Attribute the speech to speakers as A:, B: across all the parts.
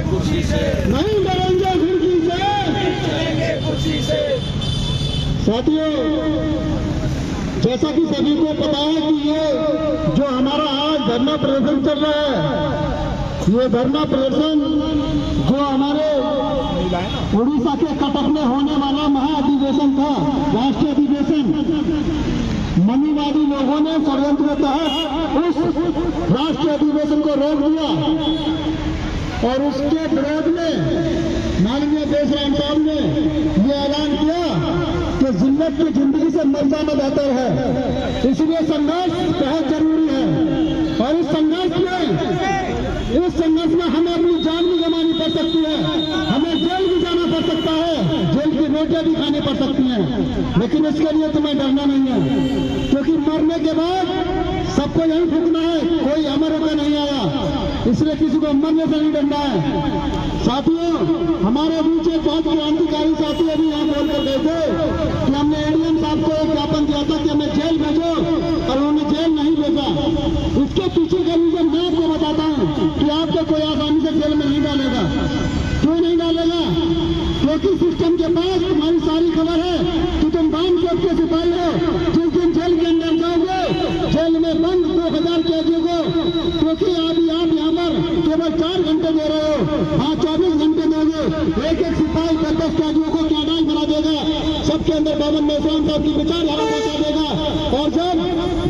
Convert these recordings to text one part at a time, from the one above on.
A: कुर्सी से,
B: नहीं डरेंगे खिड़की से,
A: चलेंगे कुर्सी से।
B: साथियों, जैसा कि सभी को पता है कि ये जो हमारा आज धरना प्रदर्शन चल रहा है, ये धरना प्रदर्शन जो हमारे उड़ीसा के कटक में होने वाला महाअधिवेशन था, राष्ट्रीय अधिवेशन, मनुवादी लोगों ने षड्यंत्र के तहत उस राष्ट्रीय अधिवेशन को रोक दिया और उसके विरोध में माननीय देशराम साहब ने ये ऐलान किया कि जिल्लत की जिंदगी से मर जाना बेहतर है। इसलिए संघर्ष बहुत जरूरी है और इस संघर्ष में हमें अपनी जान भी गंवानी पड़ सकती है, हमें जेल भी जाना पड़ सकता है, जेल की रोटियां भी खानी पड़ सकती हैं, लेकिन इसके लिए तुम्हें डरना नहीं है, क्योंकि मरने के बाद सबको यही फूकना है, कोई अमर होकर नहीं आया, इसलिए किसी को मरने से नहीं डरना है। साथियों, हमारे बीच एक बहुत क्रांतिकारी साथी अभी यहाँ बोलकर गए थे कि हमने एडीएम साहब को एक ज्ञापन दिया था कि हमें जेल भेजो, और उन्होंने जेल नहीं भेजा। इसके पीछे का रीजन मैं आपको बताता हूँ कि आपको कोई आसानी से जेल में नहीं डालेगा। क्यों नहीं डालेगा? क्योंकि सिस्टम के पास तुम्हारी सारी खबर है कि तुम बांध कोर्ट के सिपाही हो। जिस दिन जेल के अंदर जाओगे, जेल में बंद 2000 कैदियों को, क्योंकि अभी आप यहाँ पर केवल 4 घंटे दे रहे हो, हाँ 24 घंटे दोगे, एक एक सिपाही 10-10 कैदियों को कैदाई बना देगा, सबके अंदर बाबन मेहसान साहब की विचारधारा पहुंचा देगा, और जब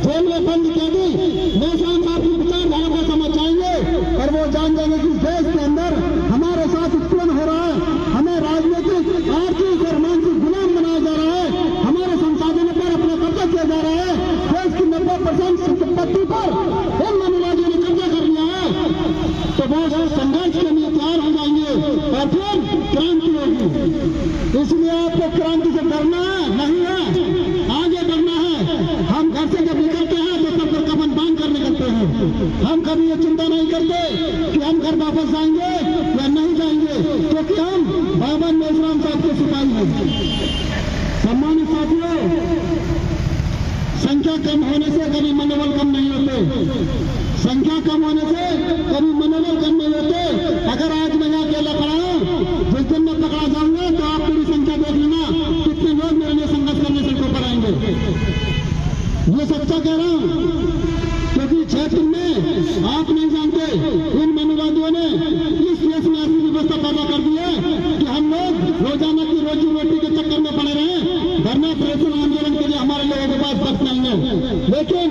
B: जेल में बंद कैदी मेहसान साहब की विचारधारा को समझ जाएंगे और वो जान जाएंगे कि देश के अंदर हमारे साथ उत्पन्न हो रहा है, हमें राजनीतिक, आर्थिक और मानसिक गुलाम बनाया जा रहा है, हमारे संसाधनों पर अपना कब्जा किया जा रहा है, देश की 90% संपत्ति पर इन मनुवादियों ने कब्जा कर लिया है, तो वो संघर्ष के लिए तैयार हो जाएंगे और फिर क्रांति होगी। इसलिए आपको क्रांति से डरना नहीं है, आगे बढ़ना है। हम घर से जब निकलते हैं तो सब कफन बांध कर निकलते हैं, हम कभी ये चिंता नहीं करते कि हम घर वापस जाएंगे या नहीं जाएंगे, क्योंकि हम बाबा मेहसान साहब के सिपाही हैं। सम्मानित साथियों, संख्या कम होने से कभी मनोबल कम नहीं होते, संख्या कम होने से कभी मनोबल कम नहीं होते। अगर आज मैं यहाँ अकेला खड़ा हूँ, जिस दिन मैं पकड़ा जाऊंगा तो आप पूरी संख्या देख लेना कितने लोग मेरे लिए संघर्ष करने सड़कों पर आएंगे। ये सच्चा कह रहा हूँ, क्योंकि क्षेत्र में आप नहीं जानते, इन मनुवादियों ने इस देश में ऐसी व्यवस्था पैदा कर दी है कि हम लोग रोजाना की रोजी रोटी के चक्कर में पड़े रहे। धरना प्रदर्शन आंदोलन के लिए हमारे लोगों के पास वक्त नहीं है, लेकिन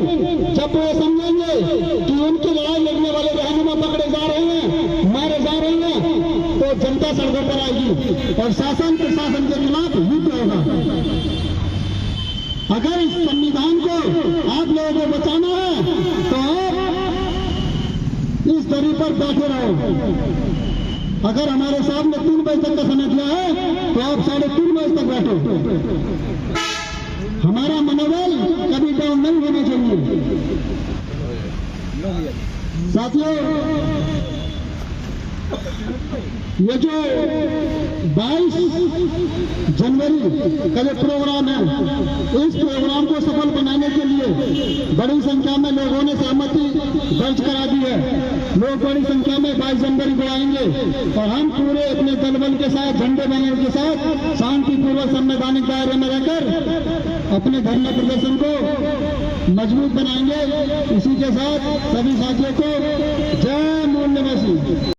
B: जब वो समझेंगे कि उनकी लड़ाई लड़ने वाले रहनुमा पकड़े जा रहे हैं, मारे जा रहे हैं, तो जनता सड़कों पर आएगी और शासन प्रशासन के खिलाफ युद्ध होगा। अगर इस संविधान को आप लोगों को बचाना है तो आप इस दरी पर बैठे रहो। अगर हमारे सामने 3 बजे तक का समय दिया है तो आप 3:30 बजे तक बैठो। हमारा मनोबल कभी डाउन नहीं होना चाहिए। साथियों, ये जो 22 जनवरी का जो प्रोग्राम है, इस प्रोग्राम को सफल बनाने के लिए बड़ी संख्या में लोगों ने सहमति दर्ज करा दी है। लोग बड़ी संख्या में 22 जनवरी को आएंगे और हम पूरे अपने दल बल के साथ, झंडे बैनर के साथ शांतिपूर्वक संवैधानिक दायरे में रहकर अपने धरना प्रदर्शन को मजबूत बनाएंगे। इसी के साथ सभी साथियों को जय मूल निवासी।